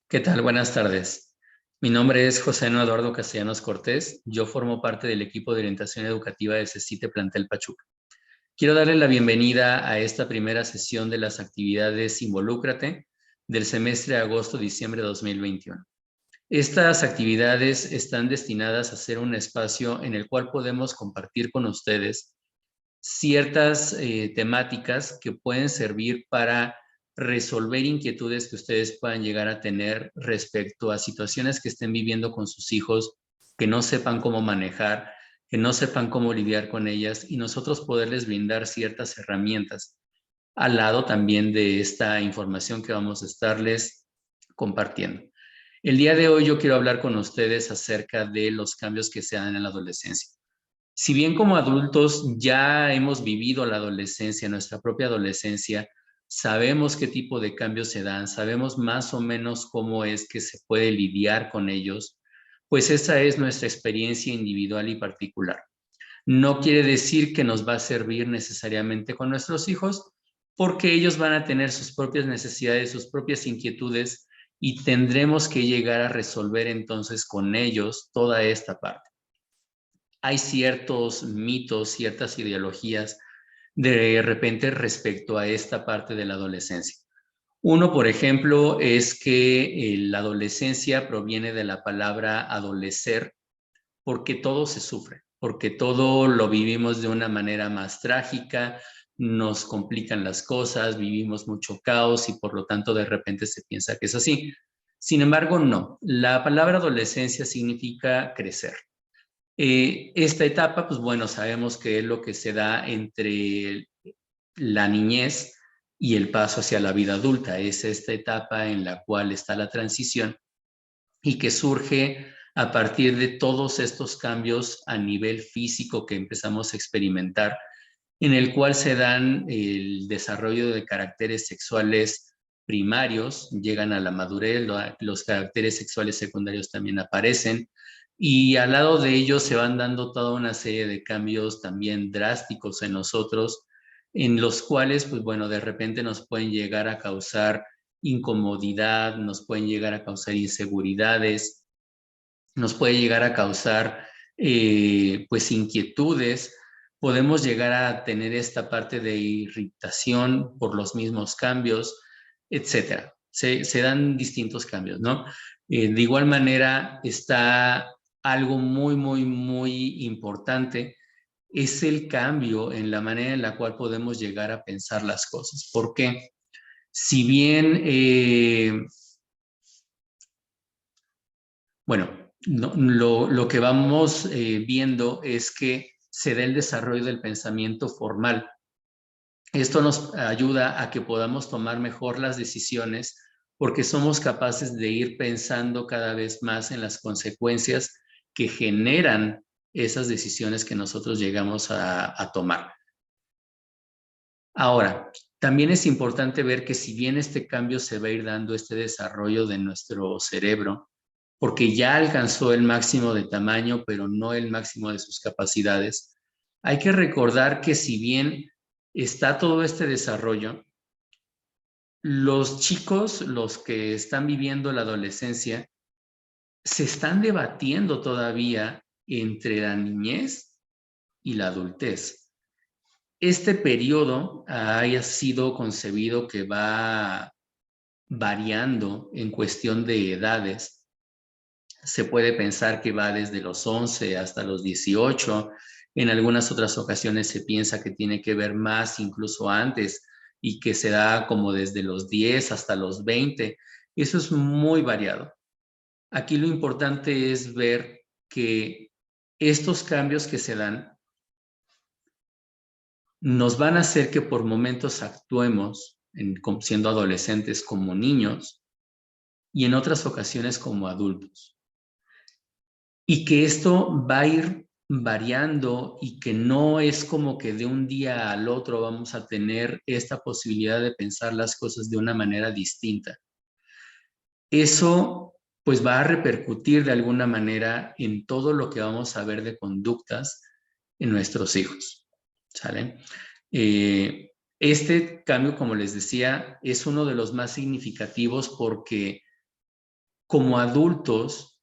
¿Qué tal? Buenas tardes. Mi nombre es José Eduardo Castellanos Cortés. Yo formo parte del equipo de orientación educativa de CECITE Plantel Pachuca. Quiero darle la bienvenida a esta primera sesión de las actividades Involúcrate del semestre agosto-diciembre de 2021. Estas actividades están destinadas a ser un espacio en el cual podemos compartir con ustedes ciertas temáticas que pueden servir para resolver inquietudes que ustedes puedan llegar a tener respecto a situaciones que estén viviendo con sus hijos, que no sepan cómo manejar, que no sepan cómo lidiar con ellas y nosotros poderles brindar ciertas herramientas al lado también de esta información que vamos a estarles compartiendo. El día de hoy yo quiero hablar con ustedes acerca de los cambios que se dan en la adolescencia. Si bien como adultos ya hemos vivido la adolescencia, nuestra propia adolescencia, sabemos qué tipo de cambios se dan, sabemos más o menos cómo es que se puede lidiar con ellos, pues esa es nuestra experiencia individual y particular. No quiere decir que nos va a servir necesariamente con nuestros hijos, porque ellos van a tener sus propias necesidades, sus propias inquietudes y tendremos que llegar a resolver entonces con ellos toda esta parte. Hay ciertos mitos, ciertas ideologías de repente respecto a esta parte de la adolescencia. Uno, por ejemplo, es que la adolescencia proviene de la palabra adolecer porque todo se sufre, porque todo lo vivimos de una manera más trágica, nos complican las cosas, vivimos mucho caos y por lo tanto de repente se piensa que es así. Sin embargo, no. La palabra adolescencia significa crecer. Esta etapa, pues bueno, sabemos que es lo que se da entre la niñez y el paso hacia la vida adulta. Es esta etapa en la cual está la transición y que surge a partir de todos estos cambios a nivel físico que empezamos a experimentar, en el cual se dan el desarrollo de caracteres sexuales primarios, llegan a la madurez, los caracteres sexuales secundarios también aparecen, y al lado de ellos se van dando toda una serie de cambios también drásticos en nosotros, en los cuales, pues bueno, de repente nos pueden llegar a causar incomodidad, nos pueden llegar a causar inseguridades, nos puede llegar a causar pues inquietudes, podemos llegar a tener esta parte de irritación por los mismos cambios, etcétera. Se dan distintos cambios, ¿no? De igual manera está algo muy importante, es el cambio en la manera en la cual podemos llegar a pensar las cosas. ¿Por qué? Si bien bueno, lo que vamos viendo es que se da el desarrollo del pensamiento formal. Esto nos ayuda a que podamos tomar mejor las decisiones porque somos capaces de ir pensando cada vez más en las consecuencias que generan esas decisiones que nosotros llegamos a tomar. Ahora, también es importante ver que si bien este cambio se va a ir dando, este desarrollo de nuestro cerebro, porque ya alcanzó el máximo de tamaño, pero no el máximo de sus capacidades, hay que recordar que si bien está todo este desarrollo, los chicos, los que están viviendo la adolescencia, se están debatiendo todavía entre la niñez y la adultez. Este periodo haya sido concebido que va variando en cuestión de edades. Se puede pensar que va desde los 11 hasta los 18. En algunas otras ocasiones se piensa que tiene que ver más incluso antes y que se da como desde los 10 hasta los 20. Eso es muy variado. Aquí lo importante es ver que estos cambios que se dan nos van a hacer que por momentos actuemos siendo adolescentes como niños y en otras ocasiones como adultos. Y que esto va a ir variando y que no es como que de un día al otro vamos a tener esta posibilidad de pensar las cosas de una manera distinta. Eso pues va a repercutir de alguna manera en todo lo que vamos a ver de conductas en nuestros hijos. ¿Sale? Este cambio, como les decía, es uno de los más significativos porque como adultos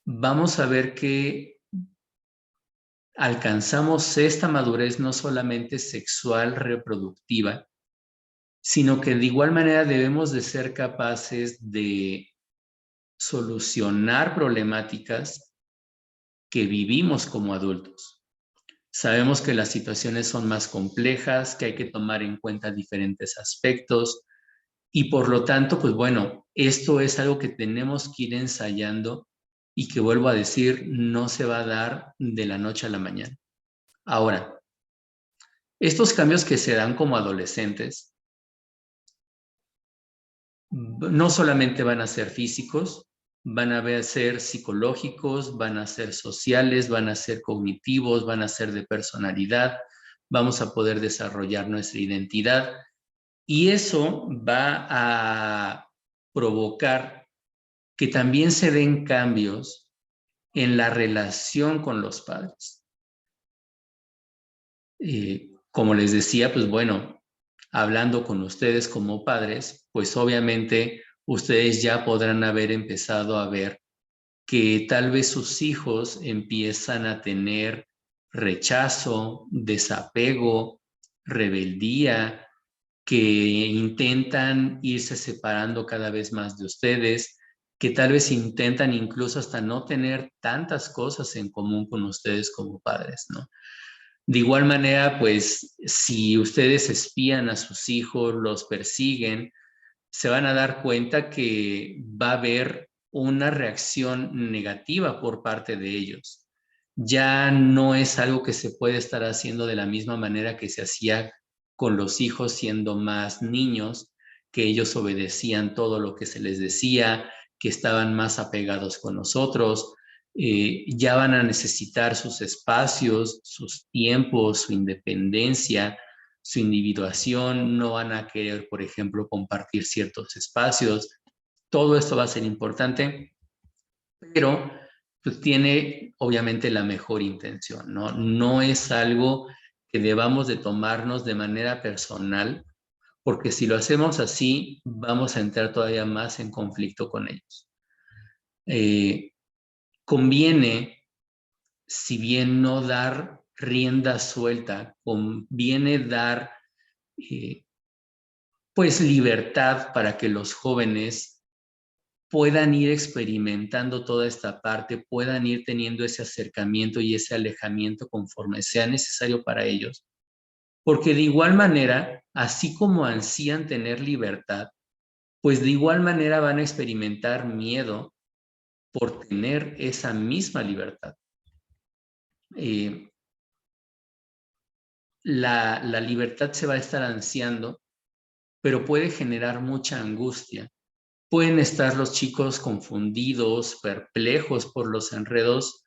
vamos a ver que alcanzamos esta madurez no solamente sexual reproductiva, sino que de igual manera debemos de ser capaces de solucionar problemáticas que vivimos como adultos. Sabemos que las situaciones son más complejas, que hay que tomar en cuenta diferentes aspectos y por lo tanto, pues bueno, esto es algo que tenemos que ir ensayando y que vuelvo a decir, no se va a dar de la noche a la mañana. Ahora, estos cambios que se dan como adolescentes no solamente van a ser físicos, van a ser psicológicos, van a ser sociales, van a ser cognitivos, van a ser de personalidad, vamos a poder desarrollar nuestra identidad y eso va a provocar que también se den cambios en la relación con los padres. Como les decía, pues bueno, hablando con ustedes como padres, pues obviamente ustedes ya podrán haber empezado a ver que tal vez sus hijos empiezan a tener rechazo, desapego, rebeldía, que intentan irse separando cada vez más de ustedes, que tal vez intentan incluso hasta no tener tantas cosas en común con ustedes como padres, ¿no? De igual manera, pues si ustedes espían a sus hijos, los persiguen, se van a dar cuenta que va a haber una reacción negativa por parte de ellos. Ya no es algo que se puede estar haciendo de la misma manera que se hacía con los hijos siendo más niños, que ellos obedecían todo lo que se les decía, que estaban más apegados con nosotros. Ya van a necesitar sus espacios, sus tiempos, su independencia, su individuación, no van a querer, por ejemplo, compartir ciertos espacios. Todo esto va a ser importante, pero pues, tiene obviamente la mejor intención, ¿no? No es algo que debamos de tomarnos de manera personal, porque si lo hacemos así, vamos a entrar todavía más en conflicto con ellos. Conviene, si bien no dar rienda suelta, conviene dar pues libertad para que los jóvenes puedan ir experimentando toda esta parte, puedan ir teniendo ese acercamiento y ese alejamiento conforme sea necesario para ellos. Porque de igual manera, así como ansían tener libertad, pues de igual manera van a experimentar miedo por tener esa misma libertad. La libertad se va a estar ansiando, pero puede generar mucha angustia. Pueden estar los chicos confundidos, perplejos por los enredos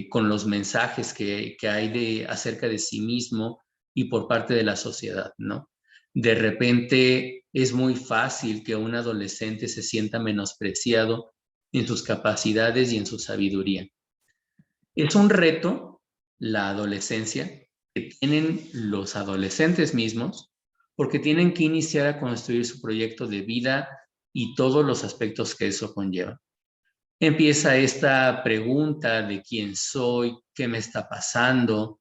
con los mensajes que hay acerca de sí mismo y por parte de la sociedad, ¿no? De repente es muy fácil que un adolescente se sienta menospreciado en sus capacidades y en su sabiduría. Es un reto, la adolescencia, que tienen los adolescentes mismos, porque tienen que iniciar a construir su proyecto de vida y todos los aspectos que eso conlleva. Empieza esta pregunta de quién soy, qué me está pasando,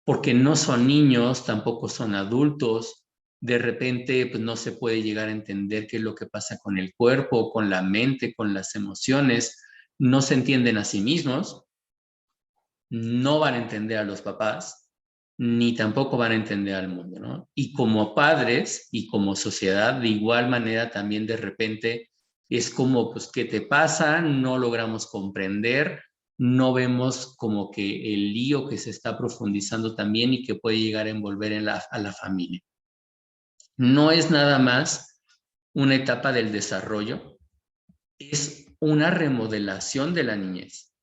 porque no son niños, tampoco son adultos. De repente, pues no se puede llegar a entender qué es lo que pasa con el cuerpo, con la mente, con las emociones. No se entienden a sí mismos, no van a entender a los papás, ni tampoco van a entender al mundo, ¿no? Y como padres y como sociedad, de igual manera también de repente es como, pues, ¿qué te pasa? No logramos comprender, no vemos como que el lío que se está profundizando también y que puede llegar a envolver a la familia. No es nada más una etapa del desarrollo, es una remodelación de la niñez,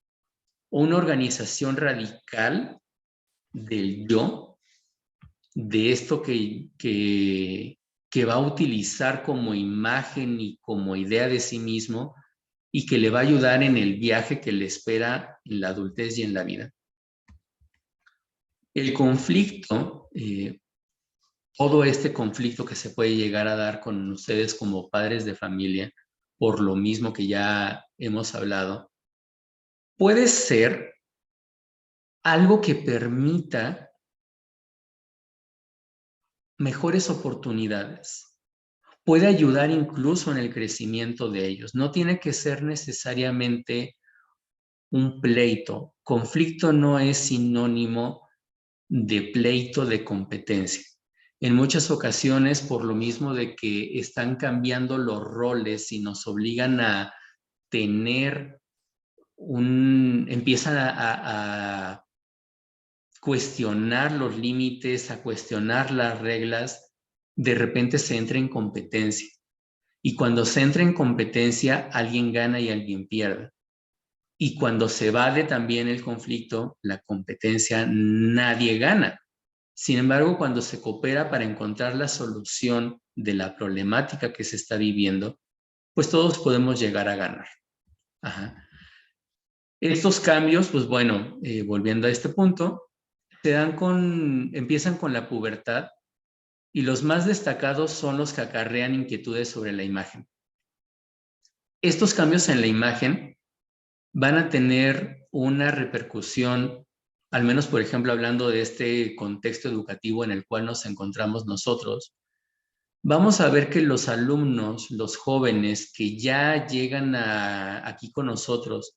una organización radical del yo, de esto que va a utilizar como imagen y como idea de sí mismo y que le va a ayudar en el viaje que le espera en la adultez y en la vida. El conflicto, todo este conflicto que se puede llegar a dar con ustedes como padres de familia, por lo mismo que ya hemos hablado, puede ser algo que permita mejores oportunidades. Puede ayudar incluso en el crecimiento de ellos. No tiene que ser necesariamente un pleito. Conflicto no es sinónimo de pleito de competencia. En muchas ocasiones, por lo mismo de que están cambiando los roles y nos obligan a tener empiezan a cuestionar los límites, a cuestionar las reglas, de repente se entra en competencia. Y cuando se entra en competencia, alguien gana y alguien pierde. Y cuando se evade también el conflicto, la competencia, nadie gana. Sin embargo, cuando se coopera para encontrar la solución de la problemática que se está viviendo, pues todos podemos llegar a ganar. Ajá. Estos cambios, pues bueno, volviendo a este punto, empiezan con la pubertad y los más destacados son los que acarrean inquietudes sobre la imagen. Estos cambios en la imagen van a tener una repercusión, al menos por ejemplo hablando de este contexto educativo en el cual nos encontramos nosotros, vamos a ver que los alumnos, los jóvenes que ya llegan aquí con nosotros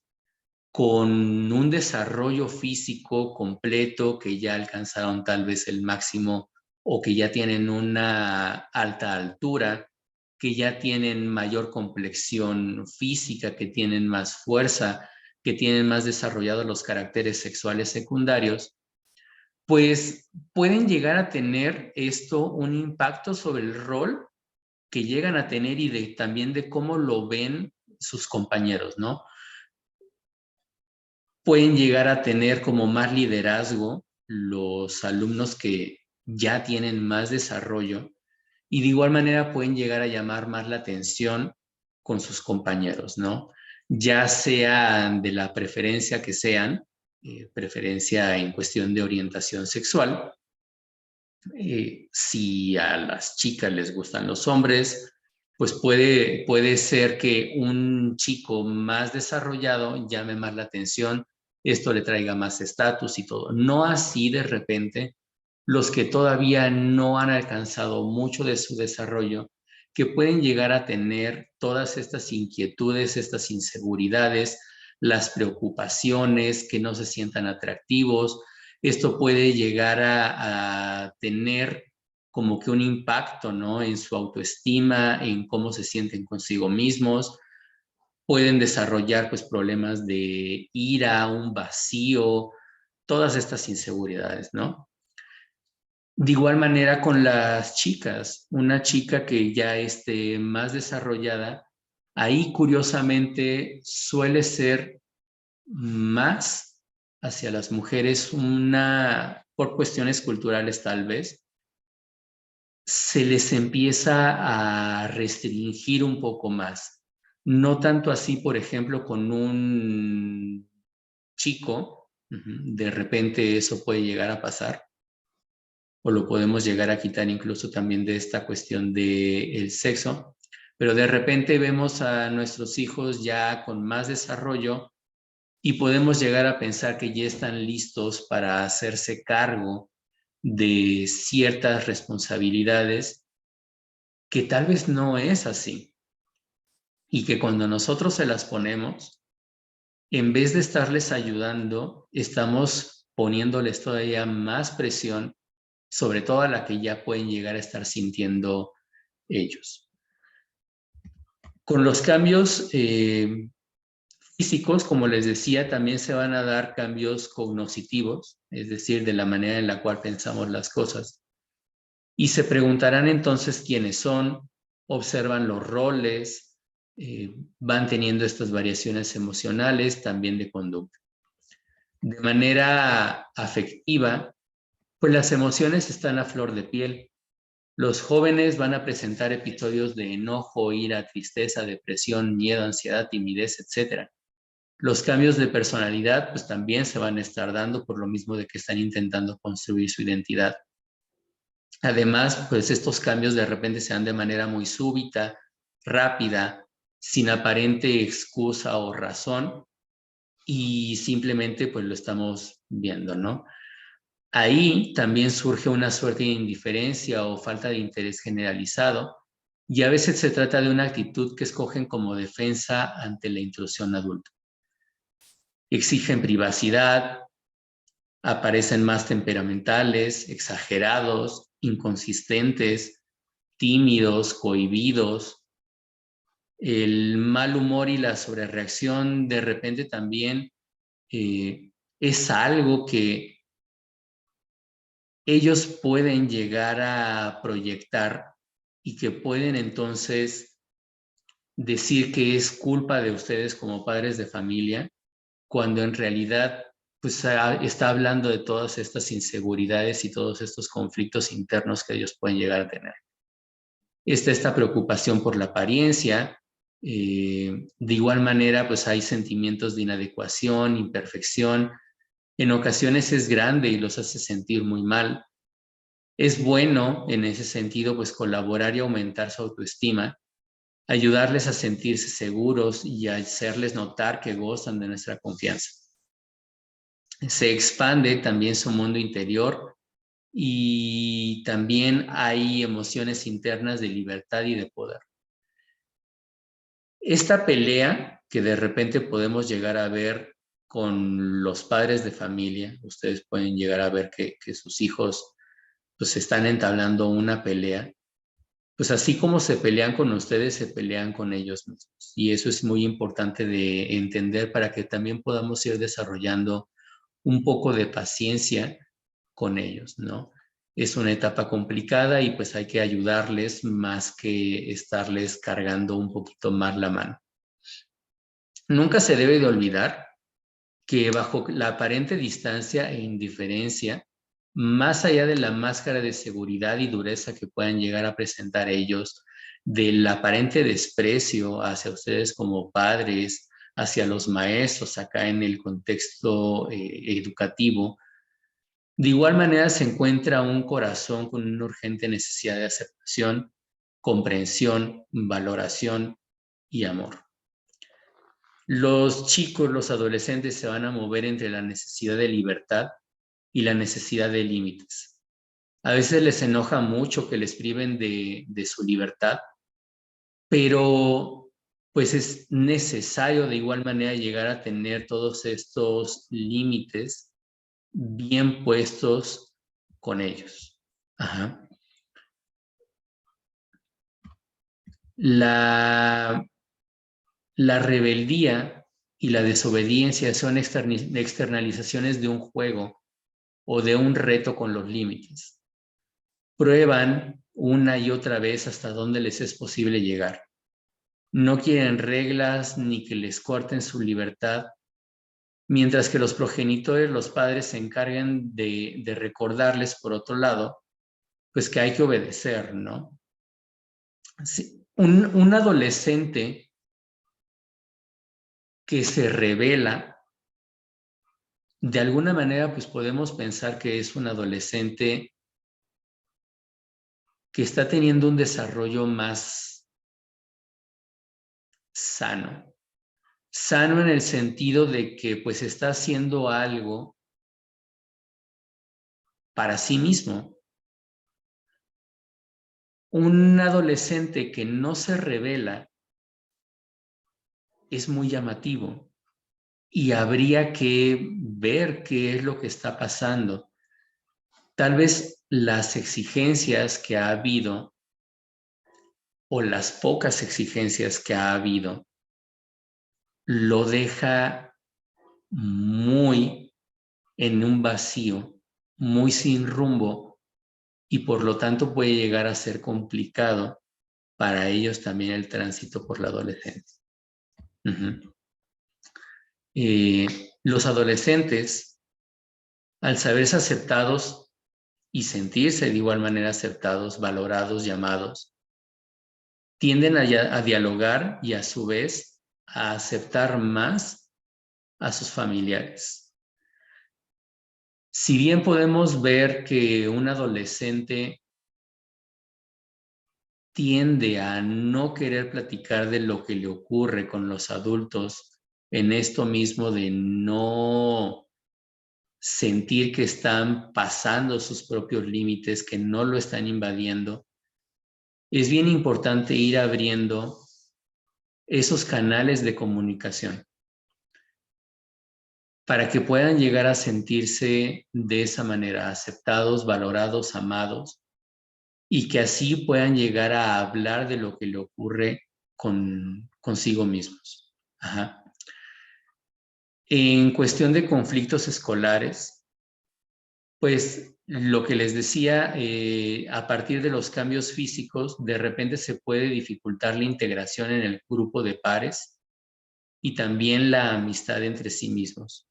con un desarrollo físico completo, que ya alcanzaron tal vez el máximo o que ya tienen una alta altura, que ya tienen mayor complexión física, que tienen más fuerza, que tienen más desarrollados los caracteres sexuales secundarios, pues pueden llegar a tener esto un impacto sobre el rol que llegan a tener y también de cómo lo ven sus compañeros, ¿no? Pueden llegar a tener como más liderazgo los alumnos que ya tienen más desarrollo y de igual manera pueden llegar a llamar más la atención con sus compañeros, ¿no? Ya sean de la preferencia que sean, preferencia en cuestión de orientación sexual, si a las chicas les gustan los hombres, pues puede ser que un chico más desarrollado llame más la atención, esto le traiga más estatus y todo. No así de repente los que todavía no han alcanzado mucho de su desarrollo, que pueden llegar a tener todas estas inquietudes, estas inseguridades, las preocupaciones, que no se sientan atractivos. Esto puede llegar a tener como que un impacto, ¿no? En su autoestima, en cómo se sienten consigo mismos. Pueden desarrollar pues problemas de ira, un vacío, todas estas inseguridades, ¿no? De igual manera con las chicas, una chica que ya esté más desarrollada, ahí curiosamente suele ser más hacia las mujeres por cuestiones culturales tal vez, se les empieza a restringir un poco más. No tanto así, por ejemplo, con un chico, de repente eso puede llegar a pasar, o lo podemos llegar a quitar incluso también de esta cuestión del sexo, pero de repente vemos a nuestros hijos ya con más desarrollo y podemos llegar a pensar que ya están listos para hacerse cargo de ciertas responsabilidades que tal vez no es así y que cuando nosotros se las ponemos, en vez de estarles ayudando, estamos poniéndoles todavía más presión, sobre todo a la que ya pueden llegar a estar sintiendo ellos. Con los cambios físicos, como les decía, también se van a dar cambios cognitivos, es decir, de la manera en la cual pensamos las cosas. Y se preguntarán entonces quiénes son, observan los roles, van teniendo estas variaciones emocionales, también de conducta. De manera afectiva, pues las emociones están a flor de piel. Los jóvenes van a presentar episodios de enojo, ira, tristeza, depresión, miedo, ansiedad, timidez, etc. Los cambios de personalidad pues también se van a estar dando por lo mismo de que están intentando construir su identidad. Además, pues estos cambios de repente se dan de manera muy súbita, rápida, sin aparente excusa o razón y simplemente pues lo estamos viendo, ¿no? Ahí también surge una suerte de indiferencia o falta de interés generalizado y a veces se trata de una actitud que escogen como defensa ante la intrusión adulta. Exigen privacidad, aparecen más temperamentales, exagerados, inconsistentes, tímidos, cohibidos. El mal humor y la sobrereacción de repente también es algo que ellos pueden llegar a proyectar y que pueden entonces decir que es culpa de ustedes como padres de familia, cuando en realidad pues está hablando de todas estas inseguridades y todos estos conflictos internos que ellos pueden llegar a tener. Está esta preocupación por la apariencia. De igual manera, pues hay sentimientos de inadecuación, imperfección. En ocasiones es grande y los hace sentir muy mal. Es bueno en ese sentido, pues colaborar y aumentar su autoestima, ayudarles a sentirse seguros y a hacerles notar que gozan de nuestra confianza. Se expande también su mundo interior y también hay emociones internas de libertad y de poder. Esta pelea que de repente podemos llegar a ver con los padres de familia, ustedes pueden llegar a ver que sus hijos pues están entablando una pelea, pues así como se pelean con ustedes, se pelean con ellos mismos. Y eso es muy importante de entender para que también podamos ir desarrollando un poco de paciencia con ellos, ¿no? Es una etapa complicada y pues hay que ayudarles más que estarles cargando un poquito más la mano. Nunca se debe de olvidar que bajo la aparente distancia e indiferencia, más allá de la máscara de seguridad y dureza que puedan llegar a presentar ellos, del aparente desprecio hacia ustedes como padres, hacia los maestros acá en el contexto educativo, de igual manera se encuentra un corazón con una urgente necesidad de aceptación, comprensión, valoración y amor. Los chicos, los adolescentes se van a mover entre la necesidad de libertad y la necesidad de límites. A veces les enoja mucho que les priven de su libertad, pero pues es necesario de igual manera llegar a tener todos estos límites bien puestos con ellos. Ajá. La rebeldía y la desobediencia son externalizaciones de un juego o de un reto con los límites. Prueban una y otra vez hasta dónde les es posible llegar. No quieren reglas ni que les corten su libertad, mientras que los progenitores, los padres, se encargan de recordarles, por otro lado, pues que hay que obedecer, ¿no? Sí, un adolescente que se revela, de alguna manera, pues podemos pensar que es un adolescente que está teniendo un desarrollo más sano. Sano en el sentido de que pues está haciendo algo para sí mismo. Un adolescente que no se revela es muy llamativo y habría que ver qué es lo que está pasando. Tal vez las exigencias que ha habido o las pocas exigencias que ha habido lo deja muy en un vacío, muy sin rumbo y por lo tanto puede llegar a ser complicado para ellos también el tránsito por la adolescencia. Uh-huh. Los adolescentes, al saberse aceptados y sentirse de igual manera aceptados, valorados, llamados, tienden a dialogar y a su vez a aceptar más a sus familiares. Si bien podemos ver que un adolescente tiende a no querer platicar de lo que le ocurre con los adultos en esto mismo de no sentir que están pasando sus propios límites, que no lo están invadiendo, es bien importante ir abriendo esos canales de comunicación para que puedan llegar a sentirse de esa manera, aceptados, valorados, amados, y que así puedan llegar a hablar de lo que le ocurre consigo mismos. Ajá. En cuestión de conflictos escolares, pues lo que les decía, a partir de los cambios físicos, de repente se puede dificultar la integración en el grupo de pares y también la amistad entre sí mismos.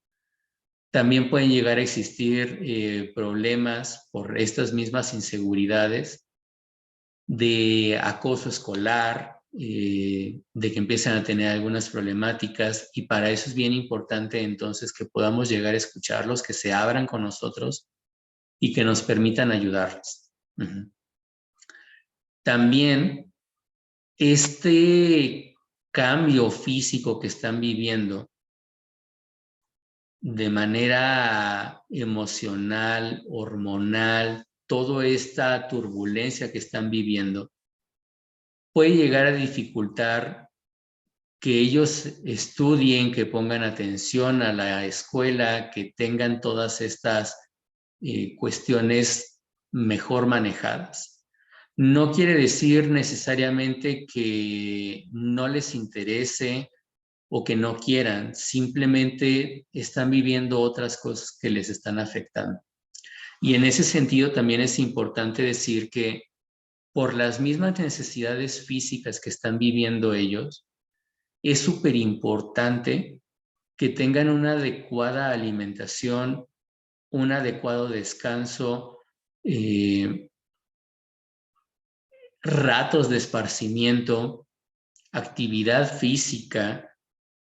También pueden llegar a existir problemas por estas mismas inseguridades de acoso escolar, de que empiezan a tener algunas problemáticas, y para eso es bien importante entonces que podamos llegar a escucharlos, que se abran con nosotros y que nos permitan ayudarlos. Uh-huh. También este cambio físico que están viviendo de manera emocional, hormonal, toda esta turbulencia que están viviendo, puede llegar a dificultar que ellos estudien, que pongan atención a la escuela, que tengan todas estas cuestiones mejor manejadas. No quiere decir necesariamente que no les interese o que no quieran, simplemente están viviendo otras cosas que les están afectando. Y en ese sentido también es importante decir que por las mismas necesidades físicas que están viviendo ellos, es súper importante que tengan una adecuada alimentación, un adecuado descanso, ratos de esparcimiento, actividad física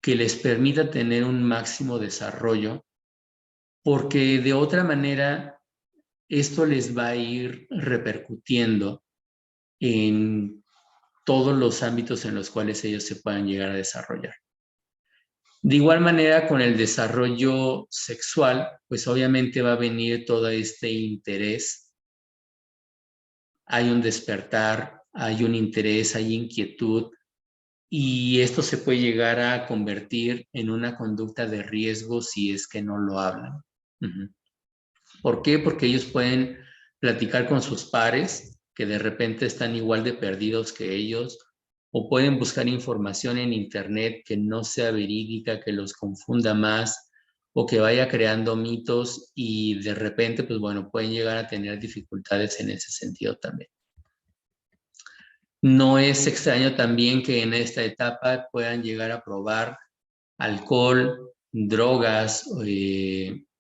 que les permita tener un máximo desarrollo, porque de otra manera esto les va a ir repercutiendo en todos los ámbitos en los cuales ellos se puedan llegar a desarrollar. De igual manera, con el desarrollo sexual, pues obviamente va a venir todo este interés. Hay un despertar, hay un interés, hay inquietud, y esto se puede llegar a convertir en una conducta de riesgo si es que no lo hablan. Uh-huh. ¿Por qué? Porque ellos pueden platicar con sus pares que de repente están igual de perdidos que ellos, o pueden buscar información en internet que no sea verídica, que los confunda más o que vaya creando mitos, y de repente, pues bueno, pueden llegar a tener dificultades en ese sentido también. No es extraño también que en esta etapa puedan llegar a probar alcohol, drogas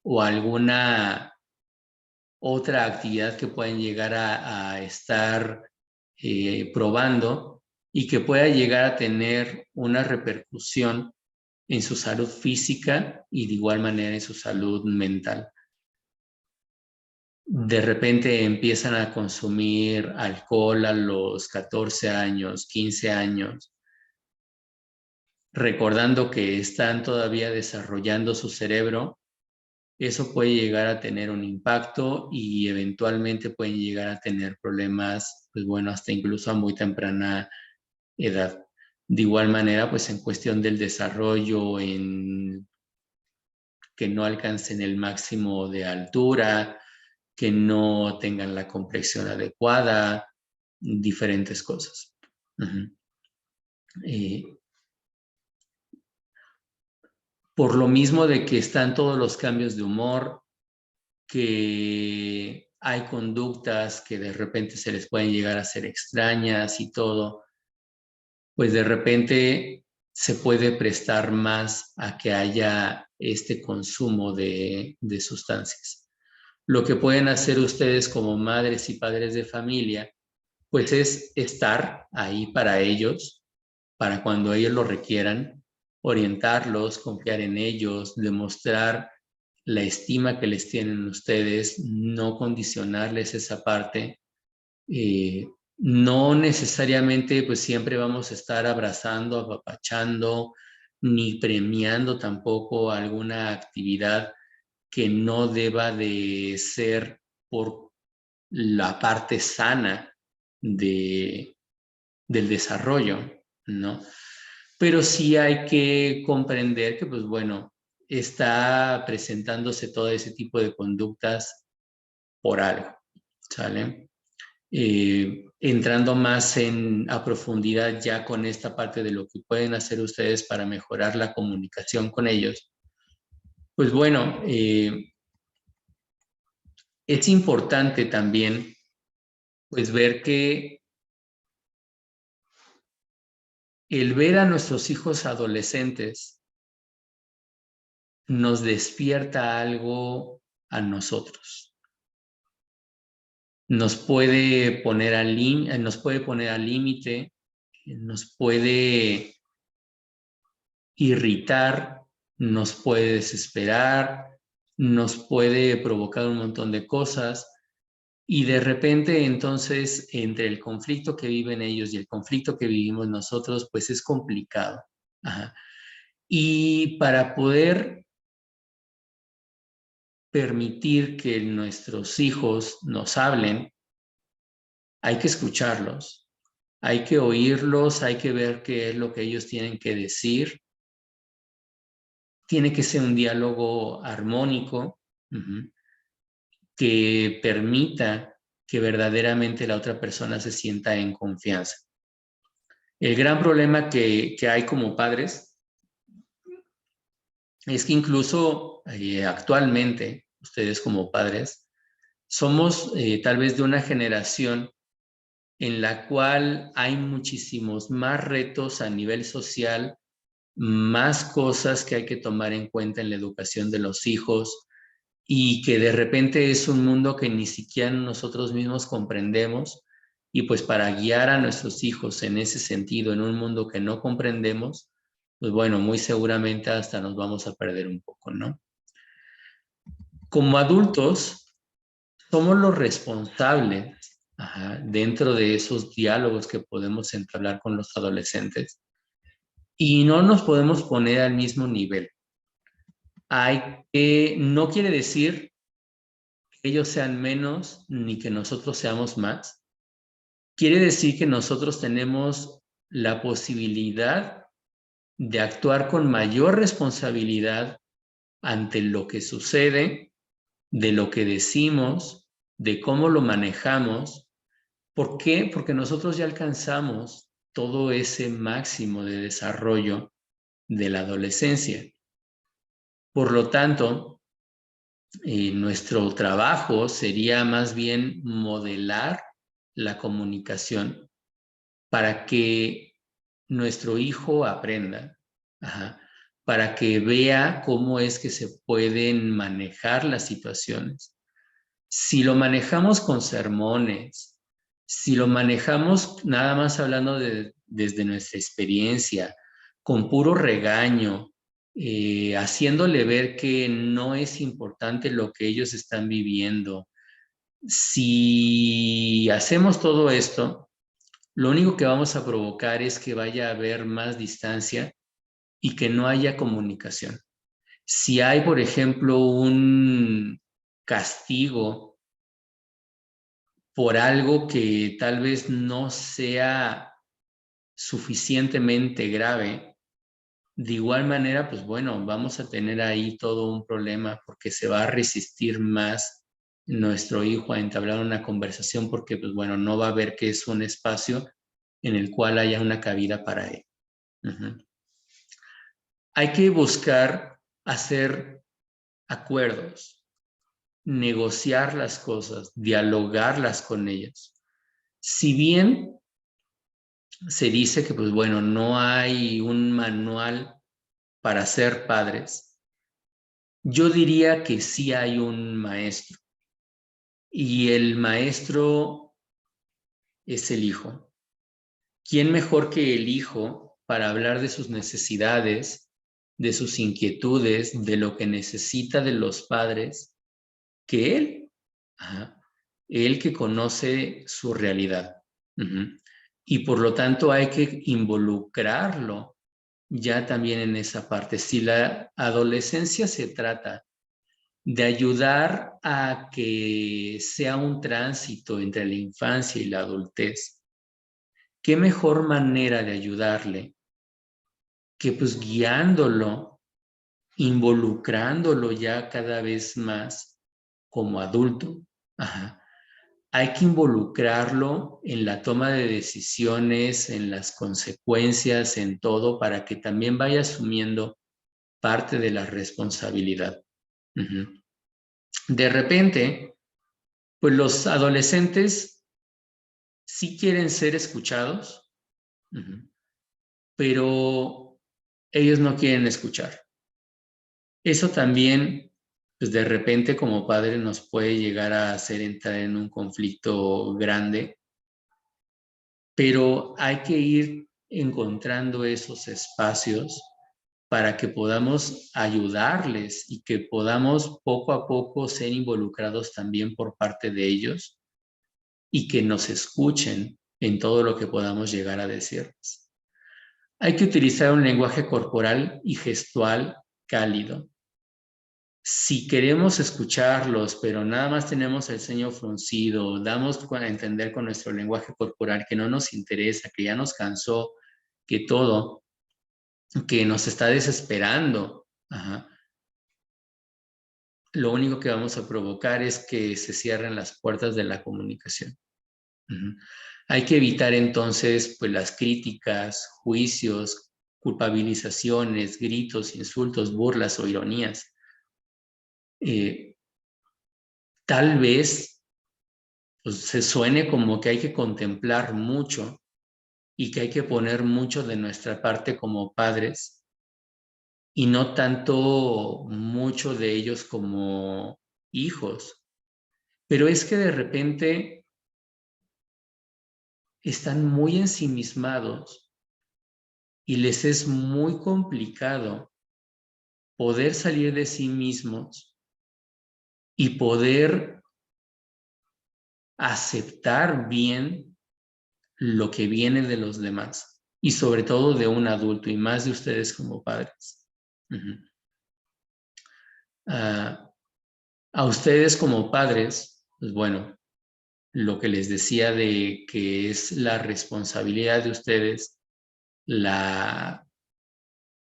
o alguna otra actividad que pueden llegar a estar probando, y que pueda llegar a tener una repercusión en su salud física y de igual manera en su salud mental. De repente empiezan a consumir alcohol a los 14 años, 15 años, recordando que están todavía desarrollando su cerebro. Eso puede llegar a tener un impacto y eventualmente pueden llegar a tener problemas, pues bueno, hasta incluso a muy temprana edad. De igual manera, pues en cuestión del desarrollo, en que no alcancen el máximo de altura, que no tengan la complexión adecuada, diferentes cosas. Uh-huh. Por lo mismo de que están todos los cambios de humor, que hay conductas que de repente se les pueden llegar a ser extrañas y todo, pues de repente se puede prestar más a que haya este consumo de sustancias. Lo que pueden hacer ustedes como madres y padres de familia, pues es estar ahí para ellos, para cuando ellos lo requieran, orientarlos, confiar en ellos, demostrar la estima que les tienen ustedes, no condicionarles esa parte, No necesariamente pues siempre vamos a estar abrazando, apapachando, ni premiando tampoco alguna actividad que no deba de ser por la parte sana de, del desarrollo, ¿no? Pero sí hay que comprender que, pues bueno, está presentándose todo ese tipo de conductas por algo, ¿sale? Entrando más a profundidad ya con esta parte de lo que pueden hacer ustedes para mejorar la comunicación con ellos, pues bueno, es importante también pues ver que el ver a nuestros hijos adolescentes nos despierta algo a nosotros. Nos puede poner al límite, nos puede irritar, nos puede desesperar, nos puede provocar un montón de cosas y de repente entonces entre el conflicto que viven ellos y el conflicto que vivimos nosotros, pues es complicado. Ajá. Y para poder permitir que nuestros hijos nos hablen, hay que escucharlos, hay que oírlos, hay que ver qué es lo que ellos tienen que decir. Tiene que ser un diálogo armónico, que permita que verdaderamente la otra persona se sienta en confianza. El gran problema que hay como padres es que incluso actualmente, ustedes como padres, somos tal vez de una generación en la cual hay muchísimos más retos a nivel social, más cosas que hay que tomar en cuenta en la educación de los hijos y que de repente es un mundo que ni siquiera nosotros mismos comprendemos y pues para guiar a nuestros hijos en ese sentido, en un mundo que no comprendemos, pues bueno, muy seguramente hasta nos vamos a perder un poco, ¿no? Como adultos, somos los responsables, dentro de esos diálogos que podemos entablar con los adolescentes y no nos podemos poner al mismo nivel. No quiere decir que ellos sean menos ni que nosotros seamos más. Quiere decir que nosotros tenemos la posibilidad de actuar con mayor responsabilidad ante lo que sucede, de lo que decimos, de cómo lo manejamos. ¿Por qué? Porque nosotros ya alcanzamos todo ese máximo de desarrollo de la adolescencia. Por lo tanto, nuestro trabajo sería más bien modelar la comunicación para que nuestro hijo aprenda, para que vea cómo es que se pueden manejar las situaciones. Si lo manejamos con sermones, si lo manejamos nada más hablando desde nuestra experiencia, con puro regaño, haciéndole ver que no es importante lo que ellos están viviendo. Si hacemos todo esto, lo único que vamos a provocar es que vaya a haber más distancia y que no haya comunicación. Si hay, por ejemplo, un castigo por algo que tal vez no sea suficientemente grave, de igual manera, pues bueno, vamos a tener ahí todo un problema porque se va a resistir más nuestro hijo a entablar una conversación porque, pues bueno, no va a ver que es un espacio en el cual haya una cabida para él. Hay que buscar hacer acuerdos, negociar las cosas, dialogarlas con ellos. Si bien se dice que, pues bueno, no hay un manual para ser padres, yo diría que sí hay un maestro y el maestro es el hijo. ¿Quién mejor que el hijo para hablar de sus necesidades, de sus inquietudes, de lo que necesita de los padres, que él? Él que conoce su realidad. Ujú. Y por lo tanto hay que involucrarlo ya también en esa parte. Si la adolescencia se trata de ayudar a que sea un tránsito entre la infancia y la adultez, ¿qué mejor manera de ayudarle que pues guiándolo, involucrándolo ya cada vez más como adulto? Ajá. Hay que involucrarlo en la toma de decisiones, en las consecuencias, en todo, para que también vaya asumiendo parte de la responsabilidad. Ujú. De repente, pues los adolescentes sí quieren ser escuchados, ujú, pero ellos no quieren escuchar. Eso también, pues de repente como padre nos puede llegar a hacer entrar en un conflicto grande, pero hay que ir encontrando esos espacios para que podamos ayudarles y que podamos poco a poco ser involucrados también por parte de ellos y que nos escuchen en todo lo que podamos llegar a decirles. Hay que utilizar un lenguaje corporal y gestual cálido. Si queremos escucharlos, pero nada más tenemos el ceño fruncido, damos a entender con nuestro lenguaje corporal que no nos interesa, que ya nos cansó, que todo, que nos está desesperando, ajá, lo único que vamos a provocar es que se cierren las puertas de la comunicación. Uh-huh. Hay que evitar entonces pues, las críticas, juicios, culpabilizaciones, gritos, insultos, burlas o ironías. Tal vez pues, se suene como que hay que contemplar mucho y que hay que poner mucho de nuestra parte como padres y no tanto mucho de ellos como hijos. Pero es que de repente están muy ensimismados y les es muy complicado poder salir de sí mismos y poder aceptar bien lo que viene de los demás y sobre todo de un adulto y más de ustedes como padres. Uh-huh. A ustedes como padres, pues bueno, lo que les decía de que es la responsabilidad de ustedes,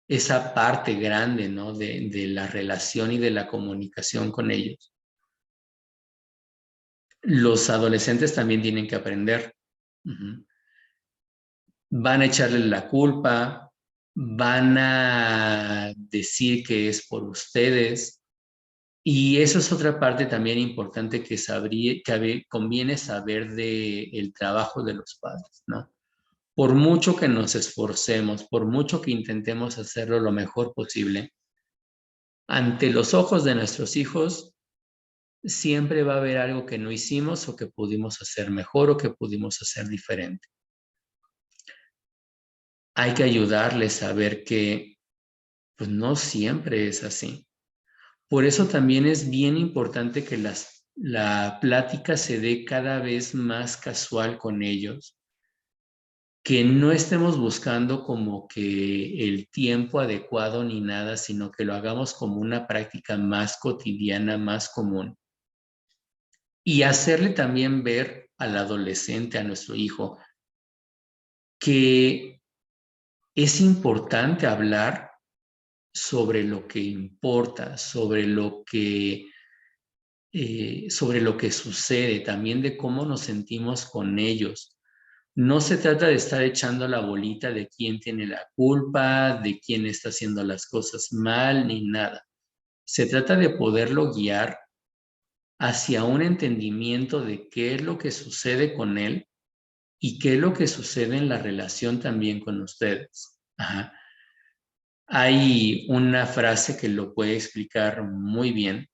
esa parte grande, ¿no? de la relación y de la comunicación con ellos. Los adolescentes también tienen que aprender. Uh-huh. Van a echarle la culpa, van a decir que es por ustedes. Y eso es otra parte también importante que conviene saber del trabajo de los padres, ¿no? Por mucho que nos esforcemos, por mucho que intentemos hacerlo lo mejor posible, ante los ojos de nuestros hijos, siempre va a haber algo que no hicimos o que pudimos hacer mejor o que pudimos hacer diferente. Hay que ayudarles a ver que pues no siempre es así. Por eso también es bien importante que la plática se dé cada vez más casual con ellos, que no estemos buscando como que el tiempo adecuado ni nada, sino que lo hagamos como una práctica más cotidiana, más común. Y hacerle también ver al adolescente, a nuestro hijo, que es importante hablar sobre lo que importa, sobre lo que sucede, también de cómo nos sentimos con ellos. No se trata de estar echando la bolita de quién tiene la culpa, de quién está haciendo las cosas mal, ni nada. Se trata de poderlo guiar hacia un entendimiento de qué es lo que sucede con él y qué es lo que sucede en la relación también con ustedes. Ajá. Hay una frase que lo puede explicar muy bien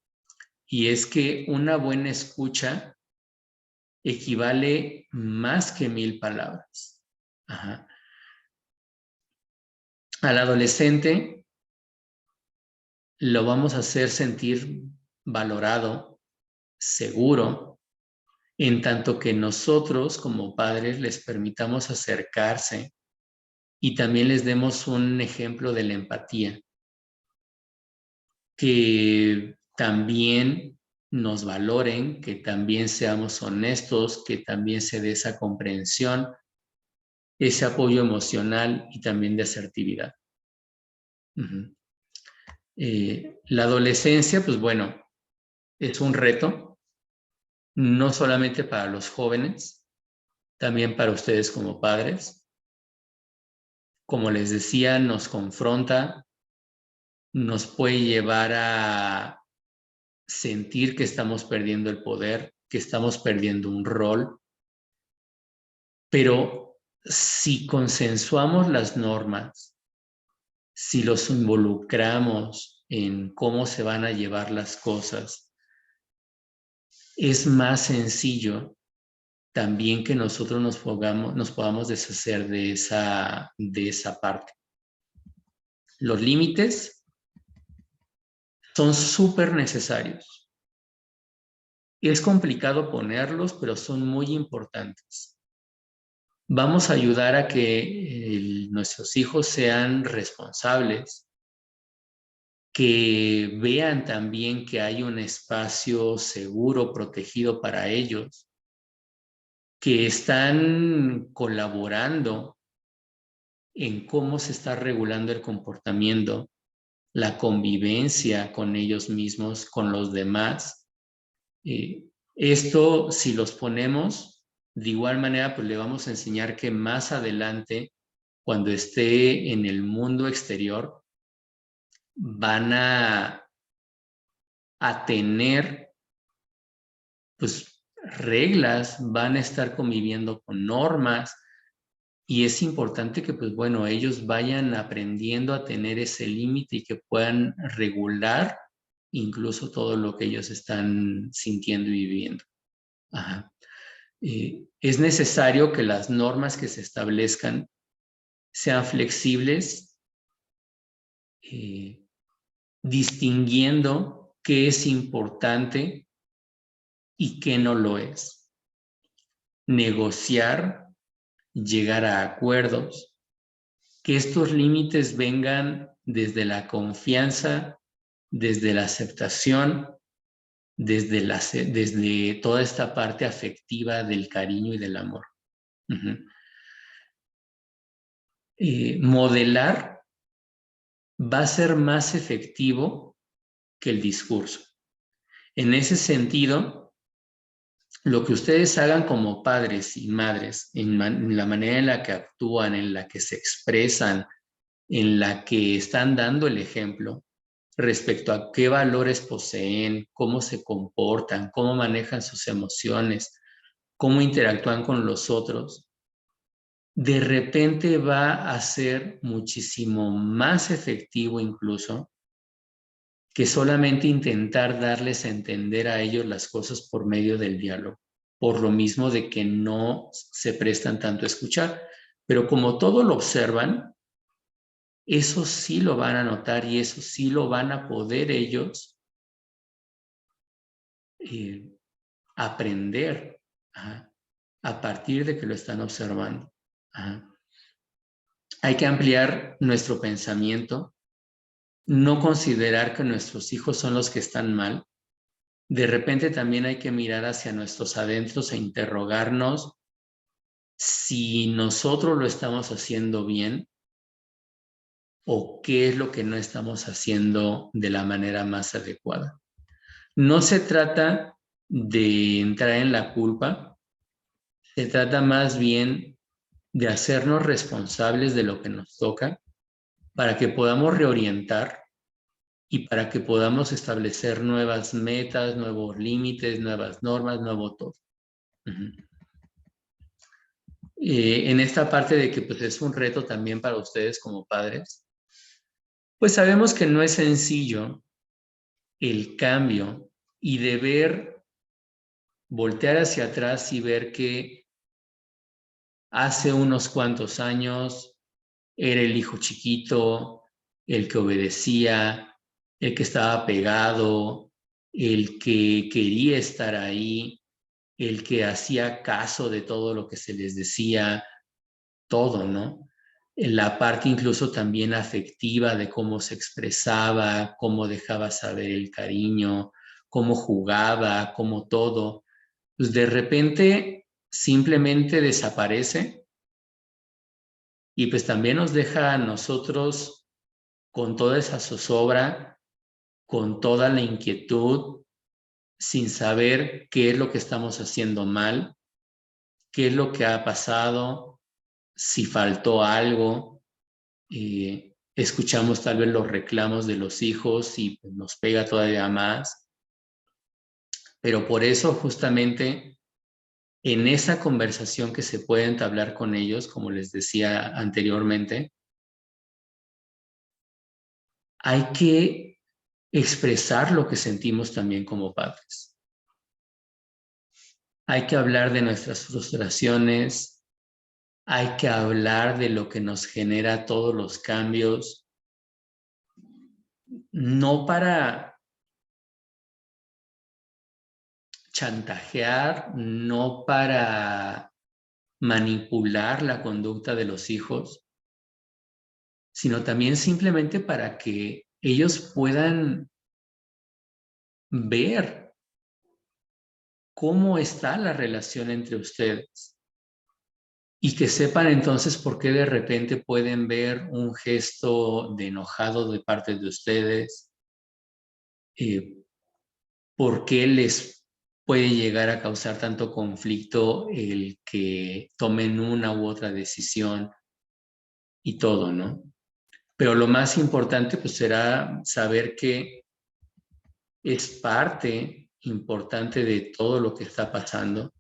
y es que una buena escucha equivale más que 1000 palabras. Ajá. Al adolescente lo vamos a hacer sentir valorado, seguro en tanto que nosotros como padres les permitamos acercarse y también les demos un ejemplo de la empatía, que también nos valoren, que también seamos honestos, que también se dé esa comprensión, ese apoyo emocional y también de asertividad. La adolescencia, pues bueno, es un reto, no solamente para los jóvenes, también para ustedes como padres. Como les decía, nos confronta, nos puede llevar a sentir que estamos perdiendo el poder, que estamos perdiendo un rol, pero si consensuamos las normas, si los involucramos en cómo se van a llevar las cosas, es más sencillo también que nosotros nos podamos deshacer de esa parte. Los límites son súper necesarios. Es complicado ponerlos, pero son muy importantes. Vamos a ayudar a que nuestros hijos sean responsables, que vean también que hay un espacio seguro, protegido para ellos, que están colaborando en cómo se está regulando el comportamiento, la convivencia con ellos mismos, con los demás. Esto, si los ponemos, de igual manera, pues le vamos a enseñar que más adelante, cuando esté en el mundo exterior, van a tener, pues, reglas, van a estar conviviendo con normas, y es importante que, pues bueno, ellos vayan aprendiendo a tener ese límite y que puedan regular incluso todo lo que ellos están sintiendo y viviendo. Ajá. Es necesario que las normas que se establezcan sean flexibles, distinguiendo qué es importante y qué no lo es. Negociar, llegar a acuerdos, que estos límites vengan desde la confianza, desde la aceptación, desde toda esta parte afectiva del cariño y del amor. Modelar va a ser más efectivo que el discurso. En ese sentido, lo que ustedes hagan como padres y madres, en la manera en la que actúan, en la que se expresan, en la que están dando el ejemplo respecto a qué valores poseen, cómo se comportan, cómo manejan sus emociones, cómo interactúan con los otros, de repente va a ser muchísimo más efectivo incluso que solamente intentar darles a entender a ellos las cosas por medio del diálogo, por lo mismo de que no se prestan tanto a escuchar. Pero como todo lo observan, eso sí lo van a notar y eso sí lo van a poder ellos aprender a partir de que lo están observando. Hay que ampliar nuestro pensamiento, no considerar que nuestros hijos son los que están mal. De repente también hay que mirar hacia nuestros adentros e interrogarnos si nosotros lo estamos haciendo bien o qué es lo que no estamos haciendo de la manera más adecuada. No se trata de entrar en la culpa, se trata más bien de hacernos responsables de lo que nos toca para que podamos reorientar y para que podamos establecer nuevas metas, nuevos límites, nuevas normas, nuevo todo. En esta parte de que pues, es un reto también para ustedes como padres, pues sabemos que no es sencillo el cambio y deber voltear hacia atrás y ver que hace unos cuantos años era el hijo chiquito, el que obedecía, el que estaba pegado, el que quería estar ahí, el que hacía caso de todo lo que se les decía, todo, ¿no? La parte incluso también afectiva de cómo se expresaba, cómo dejaba saber el cariño, cómo jugaba, cómo todo, pues de repente simplemente desaparece y pues también nos deja a nosotros con toda esa zozobra, con toda la inquietud, sin saber qué es lo que estamos haciendo mal, qué es lo que ha pasado, si faltó algo. Escuchamos tal vez los reclamos de los hijos y pues, nos pega todavía más. Pero por eso justamente en esa conversación que se puede entablar con ellos, como les decía anteriormente, hay que expresar lo que sentimos también como padres. Hay que hablar de nuestras frustraciones, hay que hablar de lo que nos genera todos los cambios, no para chantajear, no para manipular la conducta de los hijos, sino también simplemente para que ellos puedan ver cómo está la relación entre ustedes y que sepan entonces por qué de repente pueden ver un gesto de enojado de parte de ustedes, por qué les puede llegar a causar tanto conflicto el que tomen una u otra decisión y todo, ¿no? Pero lo más importante pues será saber que es parte importante de todo lo que está pasando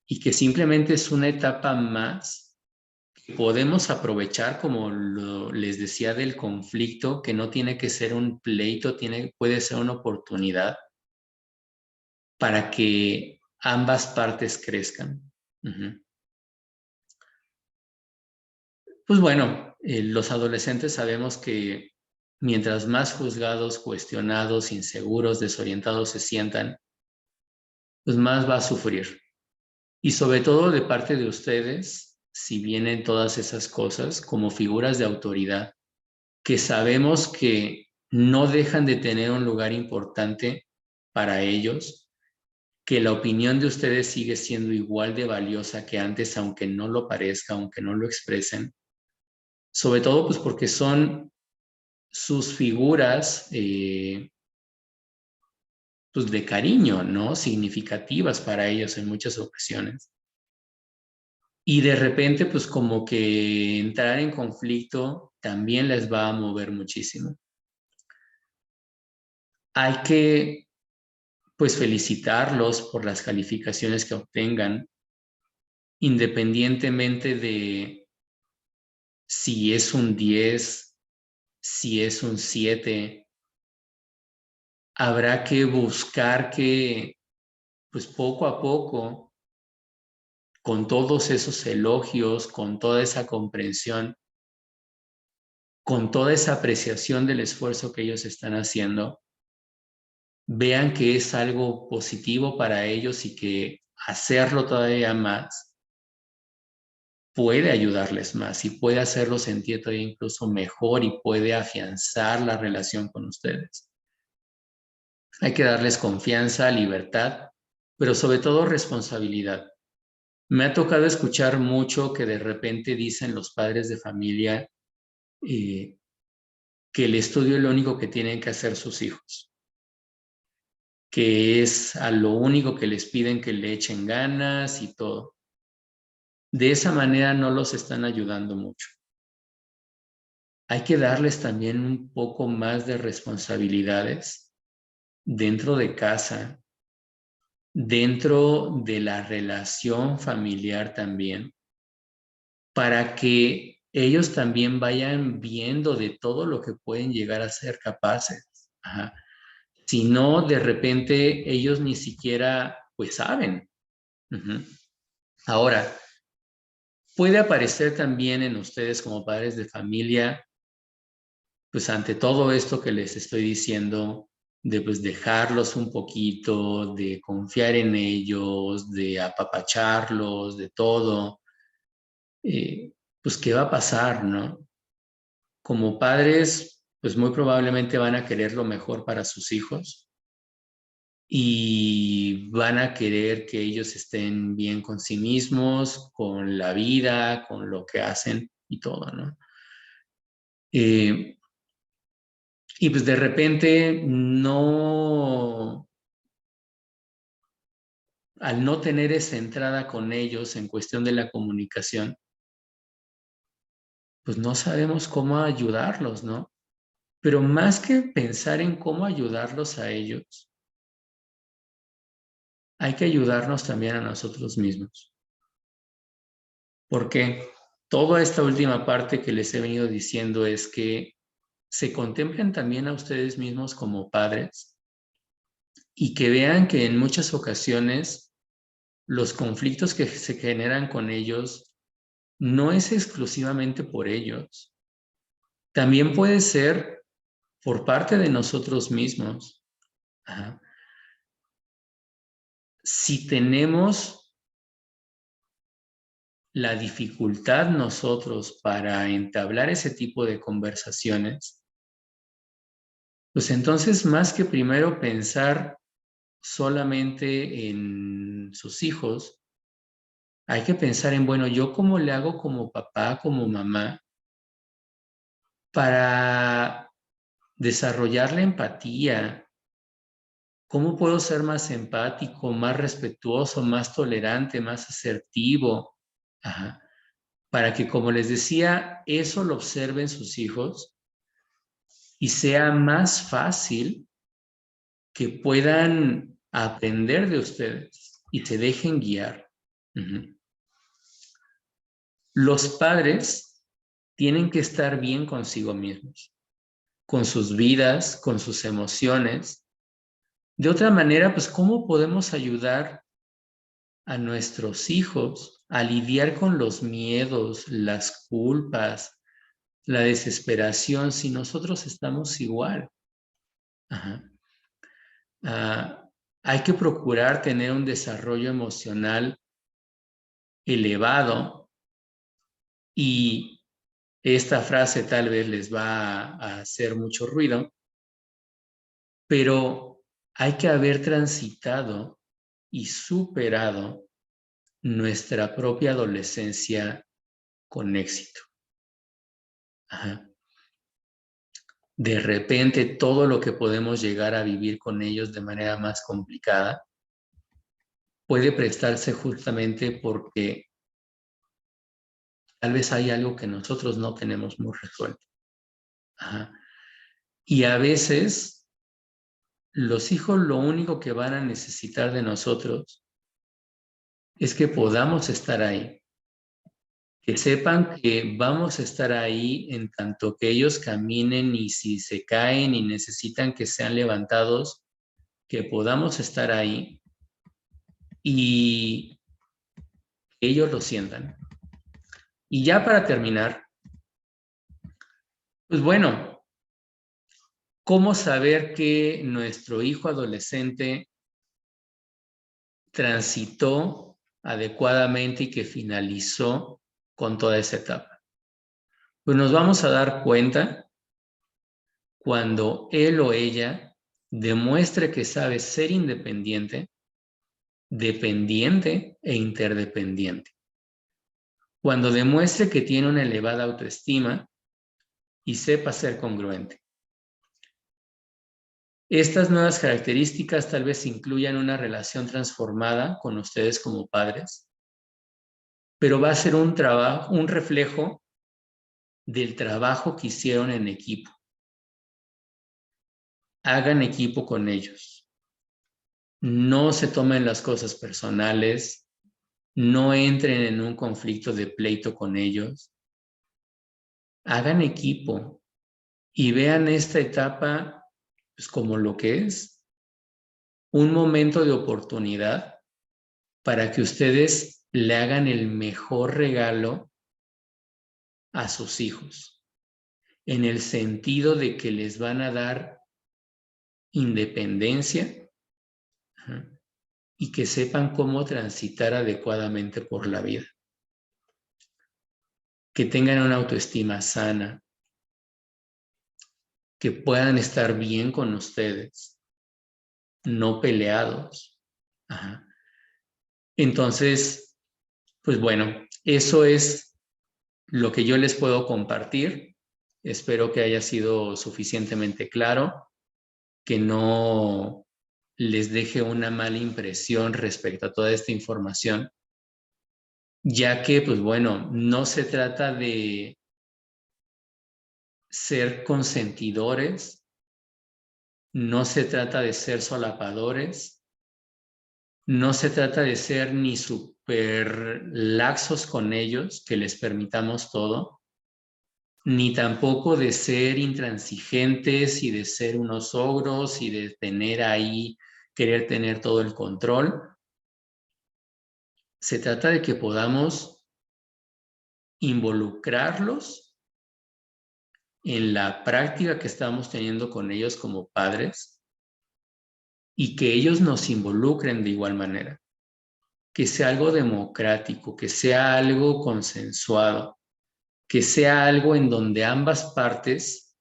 y que simplemente es una etapa más que podemos aprovechar, como les decía del conflicto, que no tiene que ser un pleito, puede ser una oportunidad para que ambas partes crezcan. Uh-huh. Pues bueno, los adolescentes sabemos que mientras más juzgados, cuestionados, inseguros, desorientados se sientan, pues más va a sufrir. Y sobre todo de parte de ustedes, si vienen todas esas cosas como figuras de autoridad, que sabemos que no dejan de tener un lugar importante para ellos, que la opinión de ustedes sigue siendo igual de valiosa que antes, aunque no lo parezca, aunque no lo expresen, sobre todo pues porque son sus figuras pues de cariño, ¿no? Significativas para ellos en muchas ocasiones. Y de repente, pues como que entrar en conflicto también les va a mover muchísimo. Hay que, pues, felicitarlos por las calificaciones que obtengan, independientemente de si es un 10, si es un 7. Habrá que buscar que, pues, poco a poco, con todos esos elogios, con toda esa comprensión, con toda esa apreciación del esfuerzo que ellos están haciendo, vean que es algo positivo para ellos y que hacerlo todavía más puede ayudarles más y puede hacerlos sentir todavía incluso mejor y puede afianzar la relación con ustedes. Hay que darles confianza, libertad, pero sobre todo responsabilidad. Me ha tocado escuchar mucho que de repente dicen los padres de familia que el estudio es lo único que tienen que hacer sus hijos, que es a lo único que les piden que le echen ganas y todo. De esa manera no los están ayudando mucho. Hay que darles también un poco más de responsabilidades dentro de casa, dentro de la relación familiar también, para que ellos también vayan viendo de todo lo que pueden llegar a ser capaces. Ajá. Si no, de repente ellos ni siquiera pues saben. Uh-huh. Ahora, puede aparecer también en ustedes como padres de familia, pues ante todo esto que les estoy diciendo, de pues dejarlos un poquito, de confiar en ellos, de apapacharlos, de todo, pues ¿qué va a pasar, no? Como padres, pues muy probablemente van a querer lo mejor para sus hijos y van a querer que ellos estén bien con sí mismos, con la vida, con lo que hacen y todo, ¿no? Eh, y pues de repente no, al no tener esa entrada con ellos en cuestión de la comunicación, pues no sabemos cómo ayudarlos, ¿no? Pero más que pensar en cómo ayudarlos a ellos, hay que ayudarnos también a nosotros mismos. Porque toda esta última parte que les he venido diciendo es que se contemplen también a ustedes mismos como padres y que vean que en muchas ocasiones los conflictos que se generan con ellos no es exclusivamente por ellos. También puede ser por parte de nosotros mismos. Ajá. Si tenemos la dificultad nosotros para entablar ese tipo de conversaciones, pues entonces más que primero pensar solamente en sus hijos, hay que pensar en, bueno, yo cómo le hago como papá, como mamá, para desarrollar la empatía. ¿Cómo puedo ser más empático, más respetuoso, más tolerante, más asertivo? Ajá. Para que, como les decía, eso lo observen sus hijos y sea más fácil que puedan aprender de ustedes y se dejen guiar. Uh-huh. Los padres tienen que estar bien consigo mismos, con sus vidas, con sus emociones. De otra manera, pues, ¿cómo podemos ayudar a nuestros hijos a lidiar con los miedos, las culpas, la desesperación si nosotros estamos igual? Ajá. Hay que procurar tener un desarrollo emocional elevado y esta frase tal vez les va a hacer mucho ruido, pero hay que haber transitado y superado nuestra propia adolescencia con éxito. Ajá. De repente todo lo que podemos llegar a vivir con ellos de manera más complicada puede prestarse justamente porque tal vez hay algo que nosotros no tenemos muy resuelto. Ajá. Y a veces los hijos lo único que van a necesitar de nosotros es que podamos estar ahí, que sepan que vamos a estar ahí en tanto que ellos caminen y si se caen y necesitan que sean levantados, que podamos estar ahí y que ellos lo sientan. Y ya para terminar, pues bueno, ¿cómo saber que nuestro hijo adolescente transitó adecuadamente y que finalizó con toda esa etapa? Pues nos vamos a dar cuenta cuando él o ella demuestre que sabe ser independiente, dependiente e interdependiente. Cuando demuestre que tiene una elevada autoestima y sepa ser congruente. Estas nuevas características tal vez incluyan una relación transformada con ustedes como padres, pero va a ser un trabajo, un reflejo del trabajo que hicieron en equipo. Hagan equipo con ellos. No se tomen las cosas personales, no entren en un conflicto de pleito con ellos. Hagan equipo y vean esta etapa pues, como lo que es un momento de oportunidad para que ustedes le hagan el mejor regalo a sus hijos, en el sentido de que les van a dar independencia, y que sepan cómo transitar adecuadamente por la vida. Que tengan una autoestima sana, que puedan estar bien con ustedes, no peleados. Entonces, pues bueno, eso es lo que yo les puedo compartir. Espero que haya sido suficientemente claro, que no les deje una mala impresión respecto a toda esta información, ya que, pues bueno, no se trata de ser consentidores, no se trata de ser solapadores, no se trata de ser ni súper laxos con ellos, que les permitamos todo, ni tampoco de ser intransigentes y de ser unos ogros y de tener ahí, querer tener todo el control. Se trata de que podamos involucrarlos en la práctica que estamos teniendo con ellos como padres y que ellos nos involucren de igual manera. Que sea algo democrático, que sea algo consensuado, que sea algo en donde ambas partes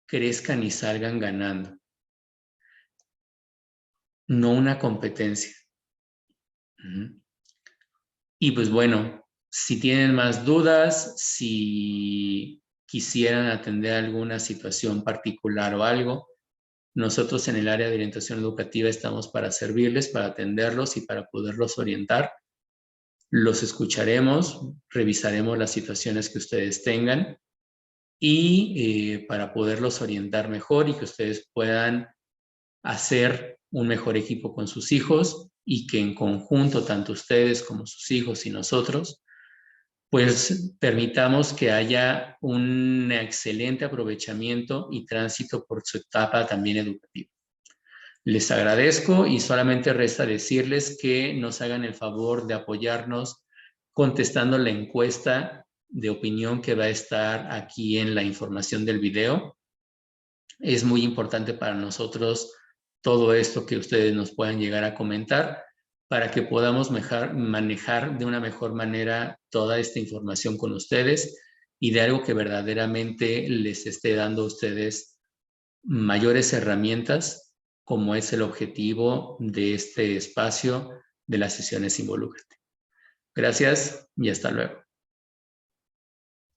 crezcan y salgan ganando, no una competencia. Y pues bueno, si tienen más dudas, si quisieran atender alguna situación particular o algo, nosotros en el área de orientación educativa estamos para servirles, para atenderlos y para poderlos orientar. Los escucharemos, revisaremos las situaciones que ustedes tengan y para poderlos orientar mejor y que ustedes puedan hacer un mejor equipo con sus hijos y que en conjunto, tanto ustedes como sus hijos y nosotros, pues permitamos que haya un excelente aprovechamiento y tránsito por su etapa también educativa. Les agradezco y solamente resta decirles que nos hagan el favor de apoyarnos contestando la encuesta de opinión que va a estar aquí en la información del video. Es muy importante para nosotros todo esto que ustedes nos puedan llegar a comentar para que podamos manejar de una mejor manera toda esta información con ustedes y de algo que verdaderamente les esté dando a ustedes mayores herramientas, como es el objetivo de este espacio de las sesiones Involúcrate. Gracias y hasta luego.